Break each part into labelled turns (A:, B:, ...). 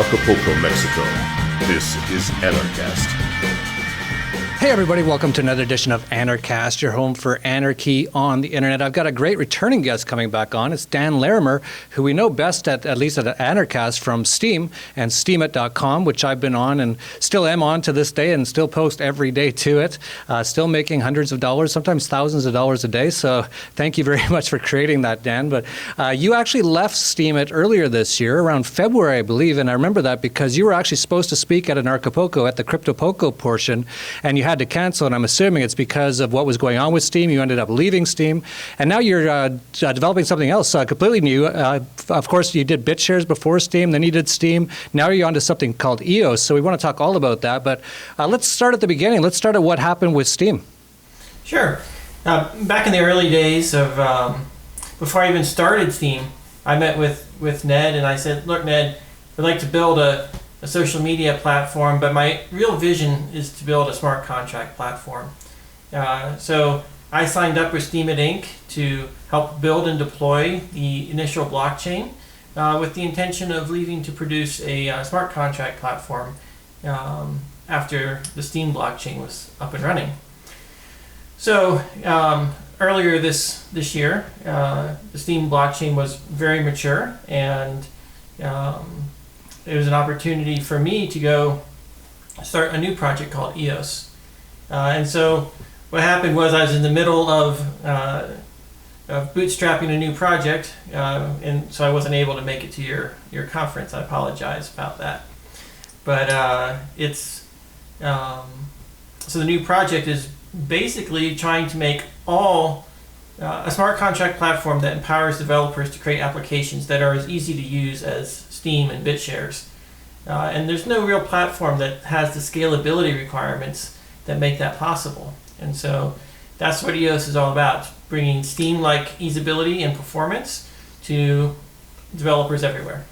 A: Acapulco, Mexico. This is Anarchast.
B: Hey everybody, welcome to another edition of Anarchast, your home for anarchy on the internet. I've got a great returning guest coming back on. It's Dan Larimer, who we know best at least at Anarchast from Steem and Steemit.com, which I've been on and still am on to this day and still post every day to it. Still making hundreds of dollars, sometimes thousands of dollars a day. So thank you very much for creating that, Dan. But you actually left Steemit earlier this year, around February, I believe. And I remember that because you were actually supposed to speak at an Acapulco at the CryptoPoco portion, and you had to cancel, and I'm assuming it's because of what was going on with Steem. You ended up leaving Steem, and now you're developing something else completely new. Of course, you did BitShares before Steem, then you did Steem. Now you're onto something called EOS, so we want to talk all about that. But let's start at the beginning. Let's start at what happened with Steem.
C: Sure. Back in the early days of, before I even started Steem, I met with Ned, and I said, look, Ned, I'd like to build a social media platform, but my real vision is to build a smart contract platform. So I signed up with Steemit Inc. to help build and deploy the initial blockchain with the intention of leaving to produce a smart contract platform after the Steem blockchain was up and running. So earlier this year, the Steem blockchain was very mature, and it was an opportunity for me to go start a new project called EOS. And so what happened was I was in the middle of bootstrapping a new project, and so I wasn't able to make it to your conference. I apologize about that. But so the new project is basically trying to make a smart contract platform that empowers developers to create applications that are as easy to use as Steem and BitShares. And there's no real platform that has the scalability requirements that make that possible. And so that's what EOS is all about, bringing Steem-like usability and performance to developers everywhere.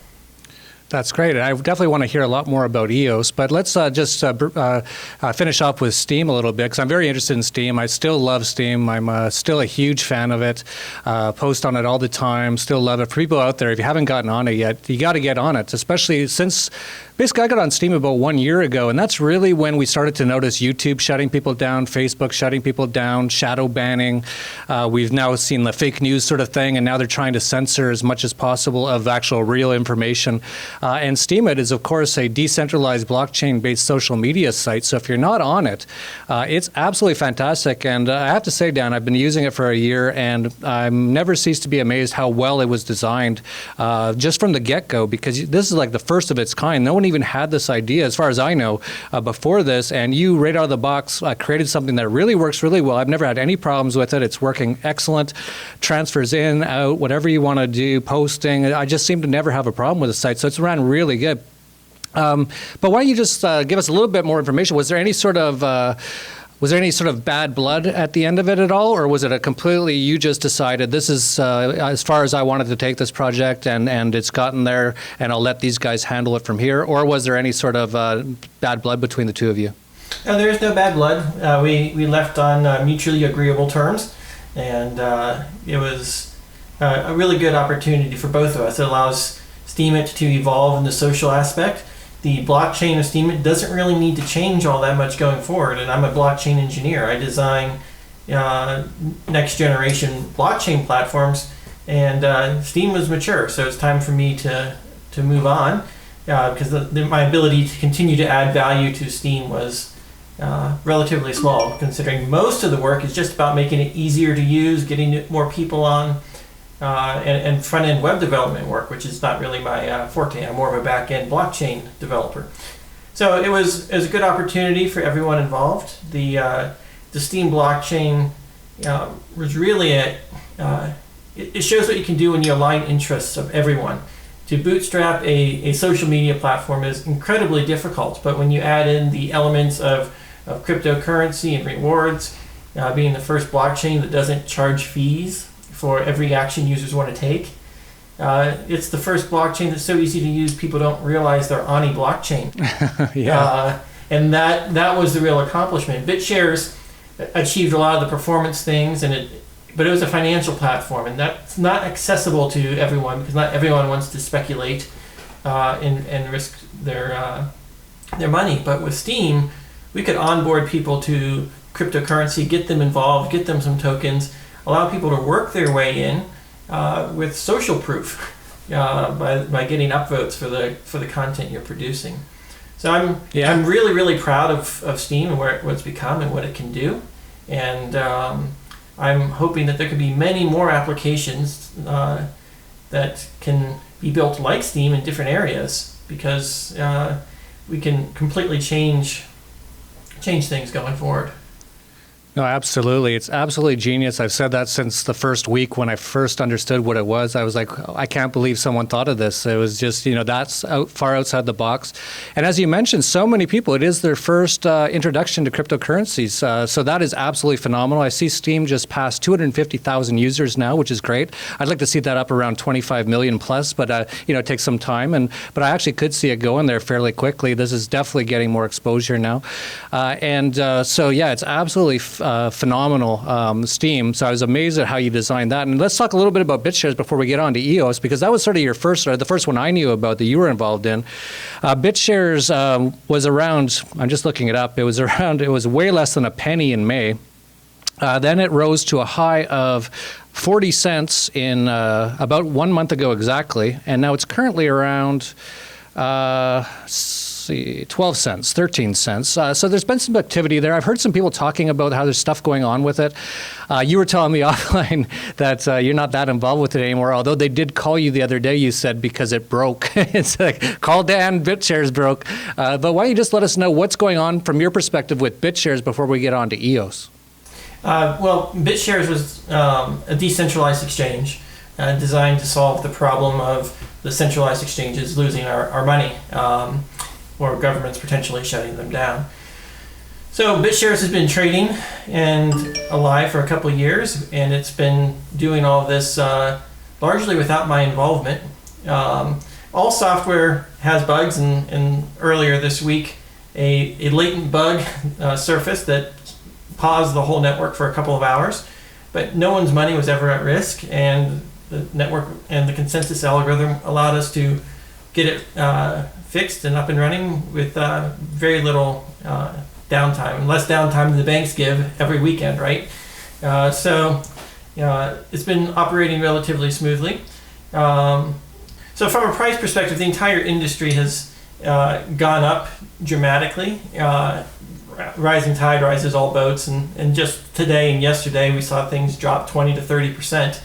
B: That's great. I definitely want to hear a lot more about EOS, but let's just finish up with Steem a little bit, because I'm very interested in Steem. I still love Steem. I'm still a huge fan of it. Post on it all the time. Still love it. For people out there, if you haven't gotten on it yet, you got to get on it, especially since basically I got on Steem about 1 year ago, and that's really when we started to notice YouTube shutting people down, Facebook shutting people down, shadow banning. We've now seen the fake news sort of thing, and now they're trying to censor as much as possible of actual real information. And Steemit is, of course, a decentralized blockchain-based social media site. So if you're not on it, it's absolutely fantastic. And I have to say, Dan, I've been using it for a year, and I've never ceased to be amazed how well it was designed just from the get-go, because this is like the first of its kind. No one even had this idea, as far as I know, before this. And you, right out of the box, created something that really works really well. I've never had any problems with it. It's working excellent. Transfers in, out, whatever you want to do, posting. I just seem to never have a problem with the site. So it's ran really good. But why don't you just give us a little bit more information? Was there any sort of bad blood at the end of it at all, or was it a completely, you just decided this is as far as I wanted to take this project, and it's gotten there, and I'll let these guys handle it from here? Or was there any sort of bad blood between the two of you?
C: No, there is no bad blood. We left on mutually agreeable terms, and it was a really good opportunity for both of us. It allows Steemit to evolve in the social aspect. The blockchain of Steemit doesn't really need to change all that much going forward, and I'm a blockchain engineer. I design next generation blockchain platforms, and Steem was mature, so it's time for me to move on, because my ability to continue to add value to Steem was relatively small, considering most of the work is just about making it easier to use, getting more people on, and front-end web development work, which is not really my forte. I'm more of a back-end blockchain developer. So it was a good opportunity for everyone involved. The Steem blockchain was really it shows what you can do when you align interests of everyone. To bootstrap a social media platform is incredibly difficult, but when you add in the elements of cryptocurrency and rewards, being the first blockchain that doesn't charge fees for every action users want to take. It's the first blockchain that's so easy to use, people don't realize they're on a blockchain.
B: Yeah.
C: And that was the real accomplishment. BitShares achieved a lot of the performance things, but it was a financial platform, and that's not accessible to everyone because not everyone wants to speculate and risk their money. But with Steem, we could onboard people to cryptocurrency, get them involved, get them some tokens, allow people to work their way in with social proof by getting upvotes for the content you're producing. So I'm really, really proud of Steem and what it's become and what it can do. And I'm hoping that there could be many more applications that can be built like Steem in different areas, because we can completely change things going forward.
B: No, absolutely. It's absolutely genius. I've said that since the first week when I first understood what it was. I was like, I can't believe someone thought of this. It was just, that's far outside the box. And as you mentioned, so many people, it is their first introduction to cryptocurrencies. So that is absolutely phenomenal. I see Steem just passed 250,000 users now, which is great. I'd like to see that up around 25 million plus, but it takes some time. But I actually could see it going there fairly quickly. This is definitely getting more exposure now. So it's absolutely phenomenal Steem. So I was amazed at how you designed that. And let's talk a little bit about BitShares before we get on to EOS, because that was sort of your first, or the first one I knew about that you were involved in. BitShares was around, I'm just looking it up, it was way less than a penny in May. Then it rose to a high of 40 cents in about 1 month ago exactly. And now it's currently around 12 cents, 13 cents. So there's been some activity there. I've heard some people talking about how there's stuff going on with it. You were telling me offline that you're not that involved with it anymore, although they did call you the other day, you said, because it broke. It's like, call Dan, BitShares broke. But why don't you just let us know what's going on from your perspective with BitShares before we get on to EOS?
C: Well, BitShares was a decentralized exchange designed to solve the problem of the centralized exchanges losing our money. Or governments potentially shutting them down. So BitShares has been trading and alive for a couple of years, and it's been doing all this largely without my involvement. All software has bugs, and earlier this week a latent bug surfaced that paused the whole network for a couple of hours, but no one's money was ever at risk, and the network and the consensus algorithm allowed us to get it fixed and up and running with very little downtime, and less downtime than the banks give every weekend, right? So it's been operating relatively smoothly. So from a price perspective, the entire industry has gone up dramatically. Rising tide rises all boats, and just today and yesterday we saw things drop 20 to 30%.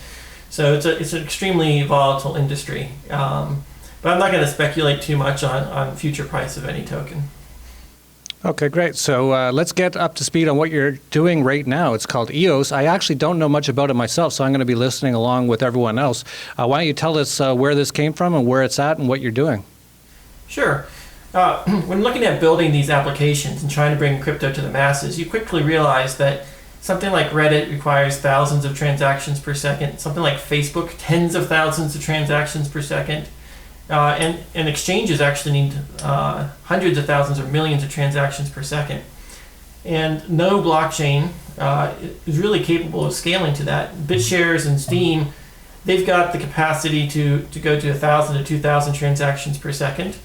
C: So it's an extremely volatile industry. But I'm not going to speculate too much on future price of any token.
B: Okay, great. So let's get up to speed on what you're doing right now. It's called EOS. I actually don't know much about it myself, so I'm going to be listening along with everyone else. Why don't you tell us where this came from and where it's at and what you're doing?
C: Sure. When looking at building these applications and trying to bring crypto to the masses, you quickly realize that something like Reddit requires thousands of transactions per second. Something like Facebook, tens of thousands of transactions per second. And exchanges actually need hundreds of thousands or millions of transactions per second. And no blockchain is really capable of scaling to that. BitShares and Steem, they've got the capacity to go to 1,000 to 2,000 transactions per second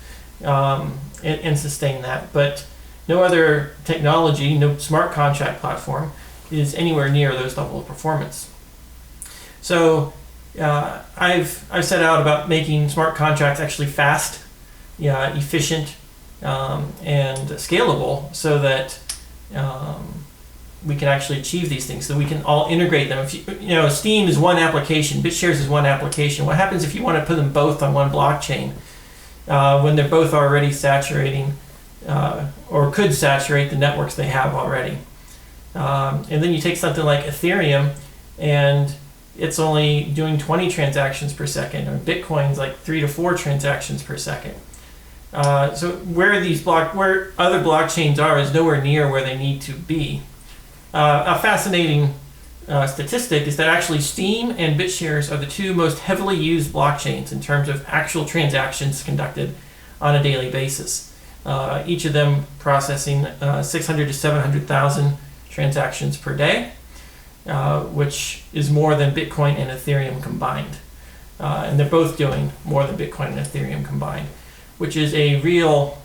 C: and sustain that. But no other technology, no smart contract platform is anywhere near those level of performance. So I've set out about making smart contracts actually fast, efficient, and scalable, so that we can actually achieve these things. So we can all integrate them. If Steem is one application, BitShares is one application. What happens if you want to put them both on one blockchain when they're both already saturating or could saturate the networks they have already? And then you take something like Ethereum, and it's only doing 20 transactions per second, or Bitcoin's like 3 to 4 transactions per second. So where other blockchains are is nowhere near where they need to be. A fascinating statistic is that actually Steem and BitShares are the two most heavily used blockchains in terms of actual transactions conducted on a daily basis. Each of them processing 600 to 700,000 transactions per day. Which is more than Bitcoin and Ethereum combined. And they're both doing more than Bitcoin and Ethereum combined. which is a real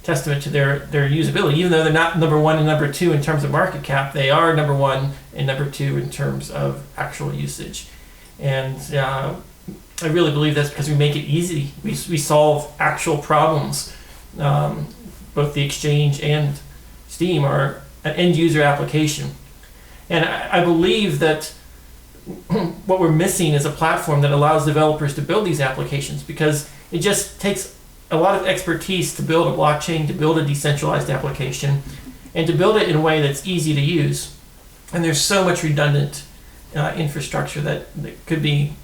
C: testament to their usability. Even though they're not number one and number two in terms of market cap, they are number one and number two in terms of actual usage. And I really believe that's because we make it easy. We solve actual problems. Both the exchange and Steem are an end user application. And I believe that what we're missing is a platform that allows developers to build these applications, because it just takes a lot of expertise to build a blockchain, to build a decentralized application, and to build it in a way that's easy to use. And there's so much redundant infrastructure that could be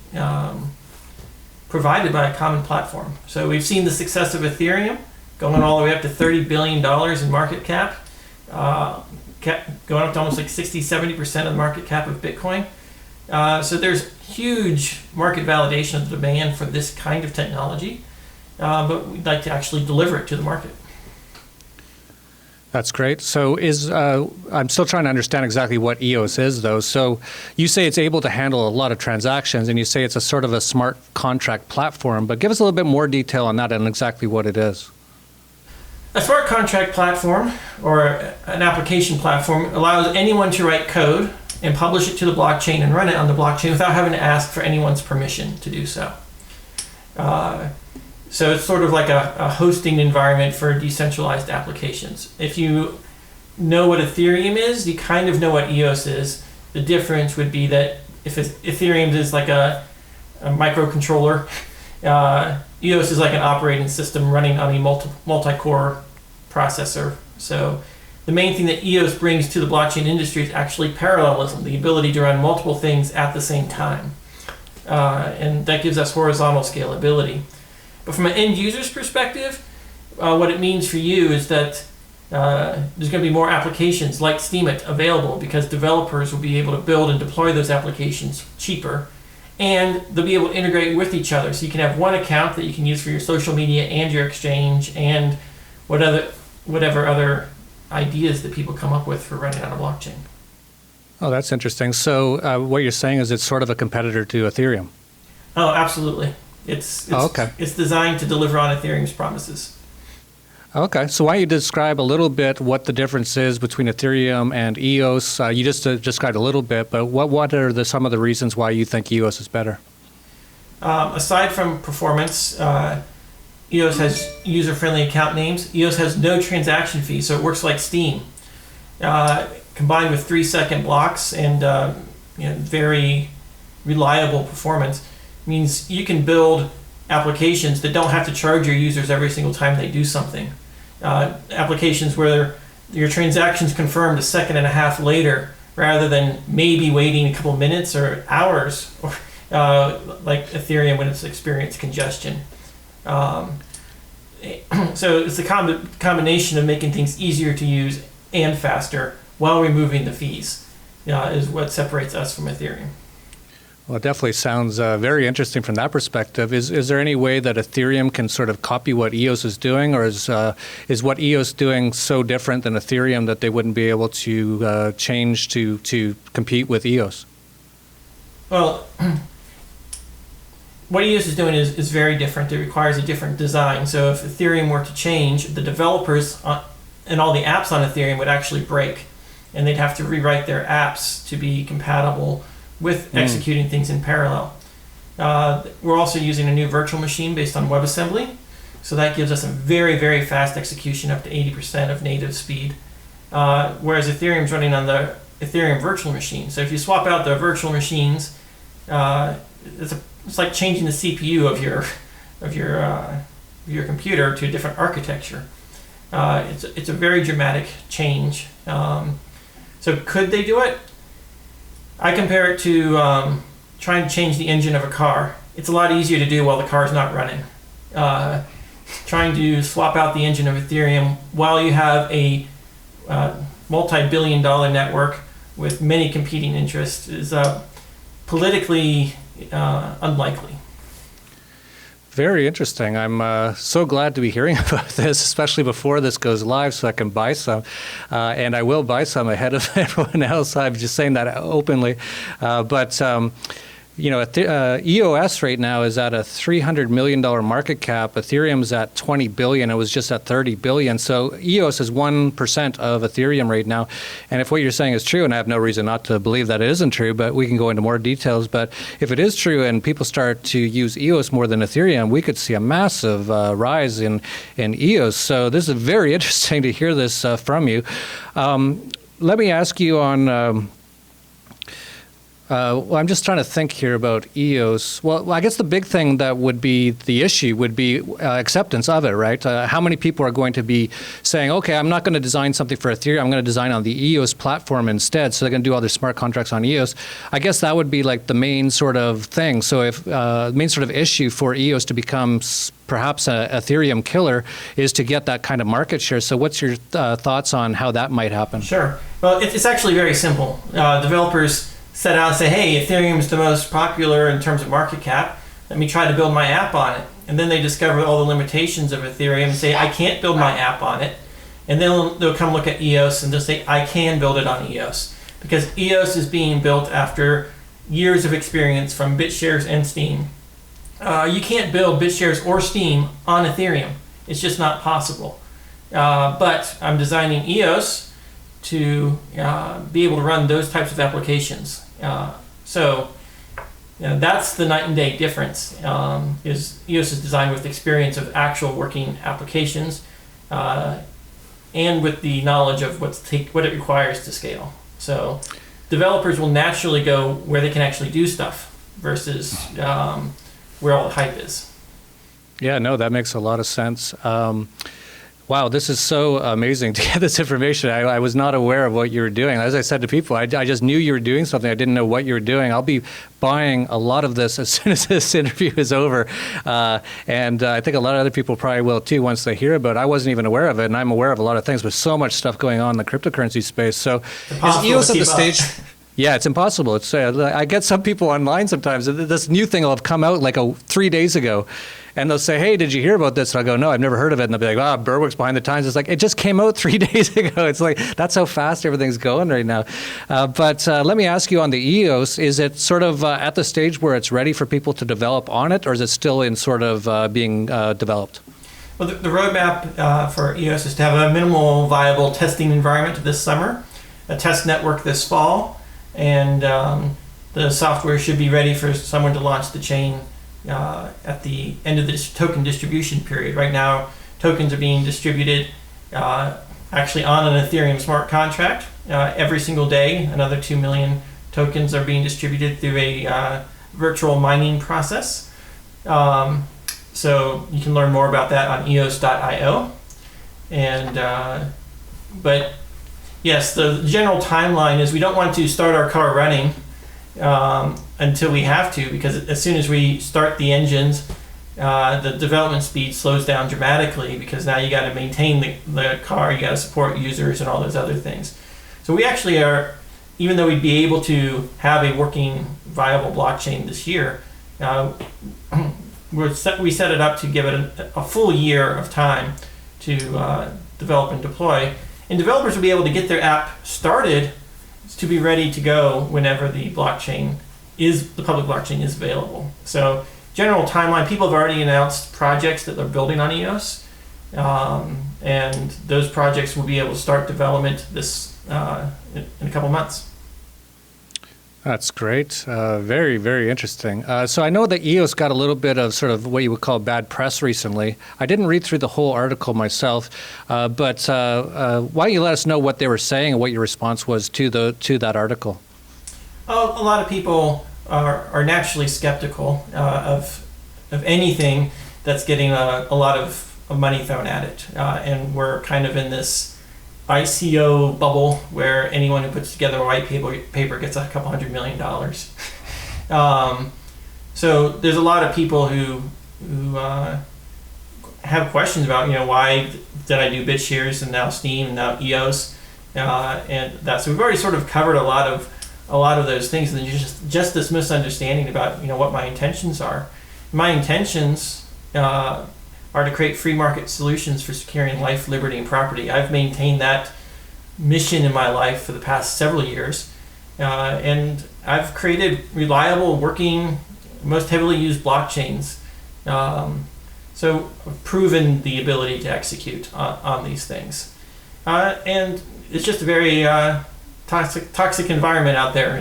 C: provided by a common platform. So we've seen the success of Ethereum, going all the way up to $30 billion in market cap, going up to almost like 60-70% of the market cap of Bitcoin. So there's huge market validation of the demand for this kind of technology, but we'd like to actually deliver it to the market.
B: That's great. So I'm still trying to understand exactly what EOS is, though. So you say it's able to handle a lot of transactions, and you say it's a sort of a smart contract platform, but give us a little bit more detail on that and exactly what it is.
C: A smart contract platform, or an application platform, allows anyone to write code and publish it to the blockchain and run it on the blockchain without having to ask for anyone's permission to do so. So it's sort of like a hosting environment for decentralized applications. If you know what Ethereum is, you kind of know what EOS is. The difference would be that if Ethereum is like a microcontroller, EOS is like an operating system running on a multi-core processor. So the main thing that EOS brings to the blockchain industry is actually parallelism, the ability to run multiple things at the same time. And that gives us horizontal scalability. But from an end user's perspective, what it means for you is that there's going to be more applications like Steemit available, because developers will be able to build and deploy those applications cheaper, and they'll be able to integrate with each other. So you can have one account that you can use for your social media and your exchange and whatever other ideas that people come up with for running on a blockchain.
B: Oh, that's interesting. So what you're saying is it's sort of a competitor to Ethereum.
C: Oh, absolutely. It's designed to deliver on Ethereum's promises.
B: Okay, so why don't you describe a little bit what the difference is between Ethereum and EOS? You just described a little bit, but what are some of the reasons why you think EOS is better?
C: Aside from performance, EOS has user-friendly account names. EOS has no transaction fee, so it works like Steem. Combined with 3-second blocks and very reliable performance, means you can build applications that don't have to charge your users every single time they do something. Applications where your transaction's confirmed a second and a half later, rather than maybe waiting a couple minutes or hours, or like Ethereum when it's experienced congestion. So it's a combination of making things easier to use and faster while removing the fees, is what separates us from Ethereum.
B: Well, it definitely sounds very interesting from that perspective. Is there any way that Ethereum can sort of copy what EOS is doing, or is what EOS doing so different than Ethereum that they wouldn't be able to change to compete with EOS?
C: Well, what EOS is doing is very different. It requires a different design. So if Ethereum were to change, the developers and all the apps on Ethereum would actually break, and they'd have to rewrite their apps to be compatible with executing things in parallel. We're also using a new virtual machine based on WebAssembly, so that gives us a very, very fast execution, up to 80% of native speed, whereas Ethereum's running on the Ethereum virtual machine. So if you swap out the virtual machines, it's like changing the CPU of your computer to a different architecture. It's a very dramatic change. So could they do it? I compare it to trying to change the engine of a car. It's a lot easier to do while the car's not running. Trying to swap out the engine of Ethereum while you have a multi-billion-dollar network with many competing interests is politically unlikely.
B: Very interesting. I'm so glad to be hearing about this, especially before this goes live, so I can buy some. And I will buy some ahead of everyone else. I'm just saying that openly. But EOS right now is at a $300 million market cap. Ethereum's at 20 billion. It was just at 30 billion. So EOS is 1% of Ethereum right now. And if what you're saying is true, and I have no reason not to believe that it isn't true, but we can go into more details. But if it is true and people start to use EOS more than Ethereum, we could see a massive rise in EOS. So this is very interesting to hear this from you. Let me ask you on... well, I'm just trying to think here about EOS. Well, I guess the big thing that would be the issue would be acceptance of it, right? How many people are going to be saying, okay, I'm not going to design something for Ethereum, I'm going to design on the EOS platform instead, so they're going to do all their smart contracts on EOS. I guess that would be like the main sort of thing. So if main sort of issue for EOS to become perhaps an Ethereum killer is to get that kind of market share. So what's your thoughts on how that might happen?
C: Sure. Well, it's actually very simple. Developers set out and say, hey, Ethereum is the most popular in terms of market cap. Let me try to build my app on it. And then they discover all the limitations of Ethereum and say, I can't build my app on it. And then they'll come look at EOS and just say, I can build it on EOS. Because EOS is being built after years of experience from BitShares and Steem. You can't build BitShares or Steem on Ethereum. It's just not possible. But I'm designing EOS to be able to run those types of applications. So that's the night and day difference. Is EOS is designed with experience of actual working applications and with the knowledge of what it requires to scale. So developers will naturally go where they can actually do stuff versus where all the hype is. Yeah, no, that makes a lot of sense. Wow, this is so amazing to get this information. I was not aware of what you were doing. As I said to people, I just knew you were doing something. I didn't know what you were doing. I'll be buying a lot of this as soon as this interview is over. And I think a lot of other people probably will too once they hear about it. I wasn't even aware of it, and I'm aware of a lot of things. There's so much stuff going on in the cryptocurrency space. So is EOS at the stage... Yeah, it's impossible. It's I get some people online sometimes. This new thing will have come out like 3 days ago, and they'll say, "Hey, did you hear about this?" And I go, "No, I've never heard of it." And they'll be like, Berwick's behind the times." It's like, it just came out 3 days ago. It's like, that's how fast everything's going right now. But let me ask you on the EOS, is it sort of at the stage where it's ready for people to develop on it, or is it still in sort of being developed? Well, the roadmap for EOS is to have a minimal viable testing environment this summer, a test network this fall, and the software should be ready for someone to launch the chain at the end of the token distribution period. Right now, tokens are being distributed actually on an Ethereum smart contract. Every single day, another 2 million tokens are being distributed through a virtual mining process. So you can learn more about that on eos.io. And but yes, the general timeline is we don't want to start our car running until we have to, because as soon as we start the engines, the development speed slows down dramatically, because now you got to maintain the car, you got to support users and all those other things. So we actually are, even though we'd be able to have a working, viable blockchain this year, we set it up to give it a full year of time to develop and deploy. And developers will be able to get their app started to be ready to go whenever the public blockchain is available. So general timeline, people have already announced projects that they're building on EOS, and those projects will be able to start development this in a couple months.
B: That's great. Very, very interesting. So I know that EOS got a little bit of sort of what you would call bad press recently. I didn't read through the whole article myself, but why don't you let us know what they were saying and what your response was to that article?
C: Oh, a lot of people are naturally skeptical of anything that's getting a lot of money thrown at it, and we're kind of in this ICO bubble where anyone who puts together a white paper gets a couple $100 million. So there's a lot of people who have questions about, why did I do BitShares and now Steem and now EOS, and that. So we've already sort of covered a lot of those things, and just this misunderstanding about what my intentions are. My intentions are to create free market solutions for securing life, liberty, and property. I've maintained that mission in my life for the past several years, And I've created reliable, working, most heavily used blockchains. So I've proven the ability to execute on these things. And it's just a very toxic environment out there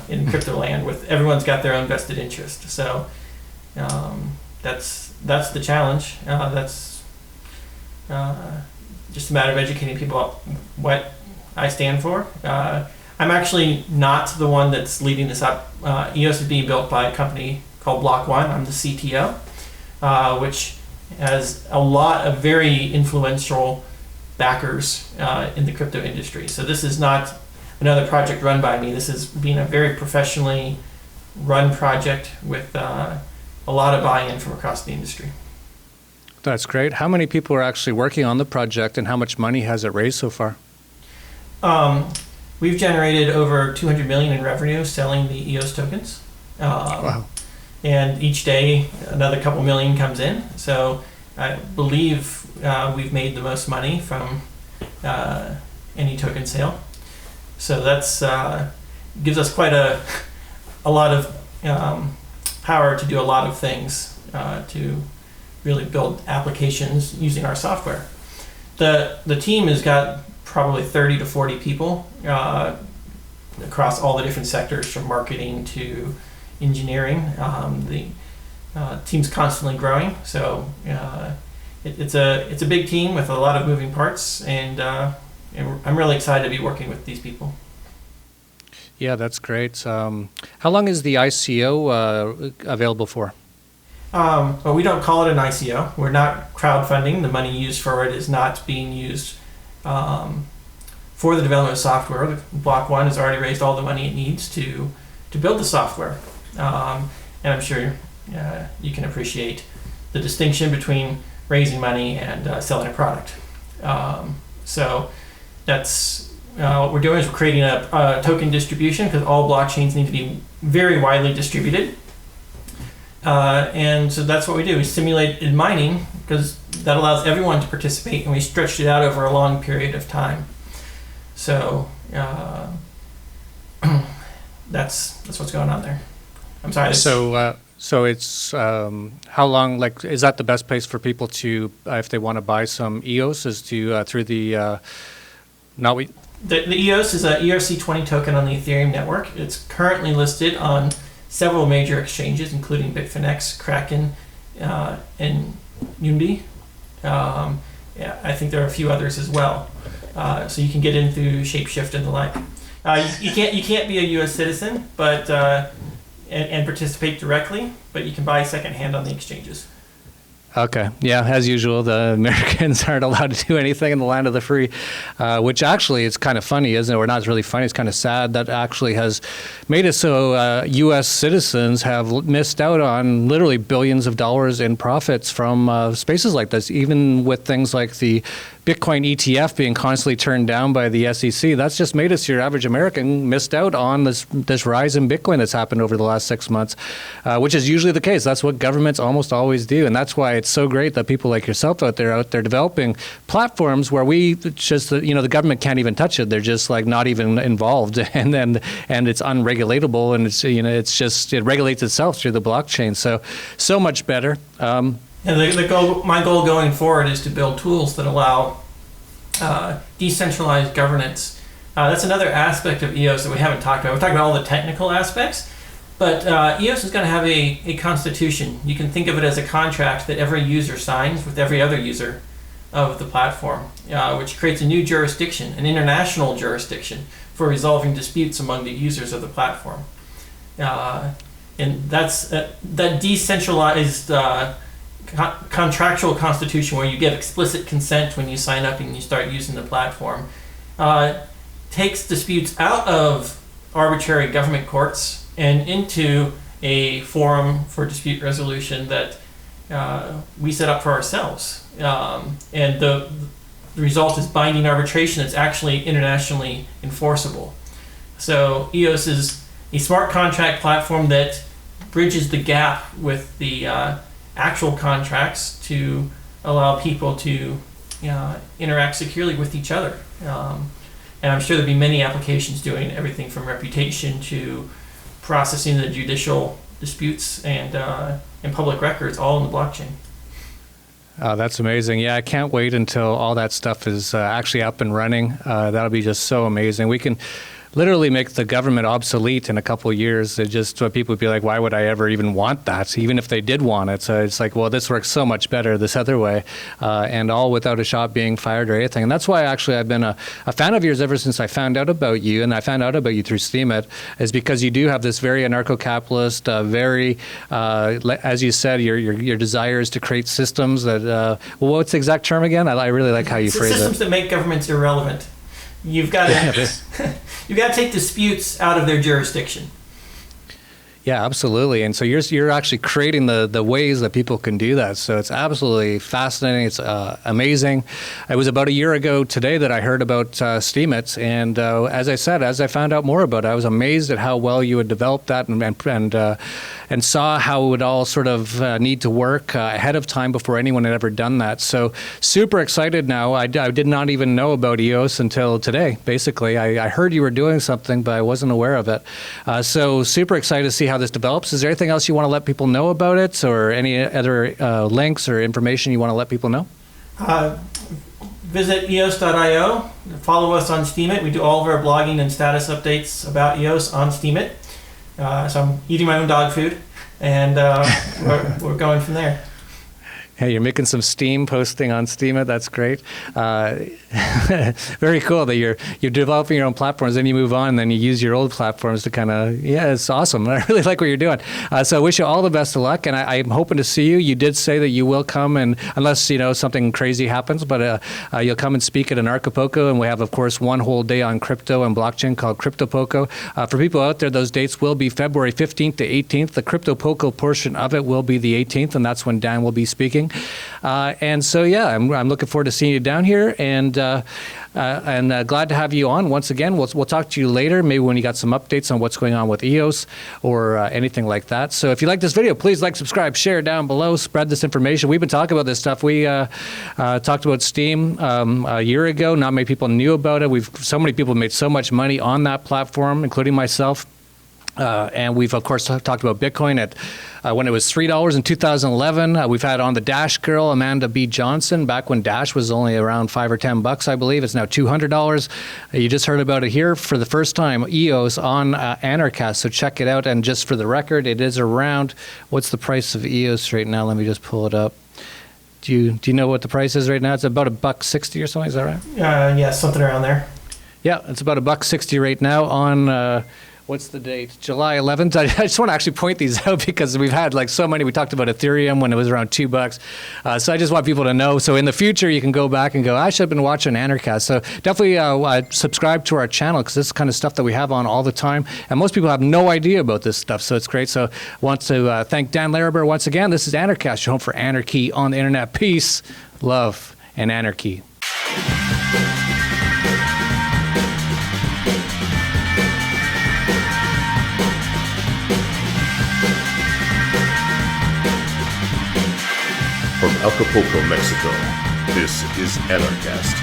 C: in crypto land, with everyone's got their own vested interest. So that's the challenge. That's just a matter of educating people about what I stand for. I'm actually not the one that's leading this up. EOS is being built by a company called Block One. I'm the CTO, which has a lot of very influential backers in the crypto industry. So this is not another project run by me. This is being a very professionally run project with a lot of buy-in from across the industry.
B: That's great. How many people are actually working on the project, and how much money has it raised so far?
C: We've generated over 200 million in revenue selling the EOS tokens.
B: Wow.
C: And each day another couple million comes in. So I believe we've made the most money from any token sale. So that's gives us quite a lot of power to do a lot of things to really build applications using our software. The team has got probably 30 to 40 people across all the different sectors, from marketing to engineering. The team's constantly growing, so it's a big team with a lot of moving parts, and I'm really excited to be working with these people.
B: Yeah, that's great. How long is the ICO available for?
C: Well, we don't call it an ICO. We're not crowdfunding. The money used for it is not being used for the development of software. Block One has already raised all the money it needs to build the software. And I'm sure you can appreciate the distinction between raising money and selling a product. So that's what we're doing, is we're creating a token distribution, because all blockchains need to be very widely distributed. And so that's what we do. We simulated mining, because that allows everyone to participate, and we stretched it out over a long period of time. So that's what's going on there. I'm sorry.
B: So it's how long? Like, is that the best place for people to, if they want to buy some EOS, is to through the
C: The EOS is a ERC20 token on the Ethereum network. It's currently listed on several major exchanges, including Bitfinex, Kraken, and Unity. I think there are a few others as well. So you can get in through Shapeshift and the like. You can't be a U.S. citizen, but and participate directly, but you can buy secondhand on the exchanges.
B: Okay. Yeah, as usual, the Americans aren't allowed to do anything in the land of the free, which actually is kind of funny, isn't it? Or not really funny, it's kind of sad. That actually has made it so U.S. citizens have missed out on literally billions of dollars in profits from spaces like this, even with things like the Bitcoin ETF being constantly turned down by the SEC. That's just made us, your average American, missed out on this rise in Bitcoin that's happened over the last 6 months, which is usually the case. That's what governments almost always do, and that's why it's so great that people like yourself out there developing platforms where we just, the government can't even touch it. They're just like not even involved, and it's unregulatable, and it's just, it regulates itself through the blockchain. So much better.
C: And my goal going forward is to build tools that allow decentralized governance. That's another aspect of EOS that we haven't talked about. We're talking about all the technical aspects, but EOS is going to have a constitution. You can think of it as a contract that every user signs with every other user of the platform, which creates a new jurisdiction, an international jurisdiction for resolving disputes among the users of the platform. And that's that decentralized contractual constitution, where you get explicit consent when you sign up and you start using the platform, takes disputes out of arbitrary government courts and into a forum for dispute resolution that we set up for ourselves. And the result is binding arbitration that's actually internationally enforceable. So EOS is a smart contract platform that bridges the gap with the actual contracts to allow people to interact securely with each other. And I'm sure there'll be many applications doing everything from reputation to processing the judicial disputes and public records, all in the blockchain.
B: Oh, that's amazing. Yeah, I can't wait until all that stuff is actually up and running. That'll be just so amazing. We can literally make the government obsolete in a couple of years. It just people would be like, why would I ever even want that, even if they did want it? So it's like, well, this works so much better this other way, and all without a shop being fired or anything. And that's why actually I've been a fan of yours ever since I found out about you, and I found out about you through Steemit, is because you do have this very anarcho-capitalist, very, as you said, your desire is to create systems that, well, what's the exact term again? I really like how you phrase it.
C: Systems that make governments irrelevant. You've got to you've got to take disputes out of their jurisdiction.
B: Yeah, absolutely. And so you're actually creating the ways that people can do that. So it's absolutely fascinating. It's amazing. It was about a year ago today that I heard about Steemit, and as I said, as I found out more about it, I was amazed at how well you had developed that and saw how it would all sort of need to work ahead of time before anyone had ever done that. So super excited now. I did not even know about EOS until today. Basically, I heard you were doing something, but I wasn't aware of it. So super excited to see how this develops. Is there anything else you want to let people know about it, or any other links or information you want to let people know?
C: Visit eos.io. Follow us on Steemit. We do all of our blogging and status updates about EOS on Steemit. So I'm eating my own dog food, and we're going from there.
B: Hey, you're making some Steam posting on Steemit. That's great. Very cool that you're developing your own platforms, then you move on, and then you use your old platforms to kind of, yeah, it's awesome. I really like what you're doing. So I wish you all the best of luck, and I'm hoping to see you. You did say that you will come, and unless something crazy happens, but you'll come and speak at Anarchapulco, and we have, of course, one whole day on crypto and blockchain called CryptoPoco. For people out there, those dates will be February 15th to 18th. The CryptoPoco portion of it will be the 18th, and that's when Dan will be speaking. And so, yeah, I'm looking forward to seeing you down here, and glad to have you on once again. We'll talk to you later, maybe when you got some updates on what's going on with EOS or anything like that. So if you like this video, please like, subscribe, share down below, spread this information. We've been talking about this stuff. We talked about Steem a year ago. Not many people knew about it. So many people made so much money on that platform, including myself. And we've, of course, talked about Bitcoin at when it was $3 in 2011. We've had on the Dash girl, Amanda B. Johnson, back when Dash was only around $5 or $10, I believe. It's now $200. You just heard about it here for the first time, EOS on Anarchast, so check it out. And just for the record, it is around, what's the price of EOS right now? Let me just pull it up. Do you know what the price is right now? It's about $1.60 or something, is that right?
C: Yeah, something around there.
B: Yeah, it's about $1.60 right now on... what's the date? July 11th. I just want to actually point these out because we've had so many. We talked about Ethereum when it was around $2. So I just want people to know. So in the future, you can go back and go, I should have been watching Anarchast. So definitely subscribe to our channel because this is the kind of stuff that we have on all the time. And most people have no idea about this stuff. So it's great. So I want to thank Dan Larimer once again. This is Anarchast, your home for anarchy on the internet. Peace, love, and anarchy.
A: From Acapulco, Mexico, this is Anarchast.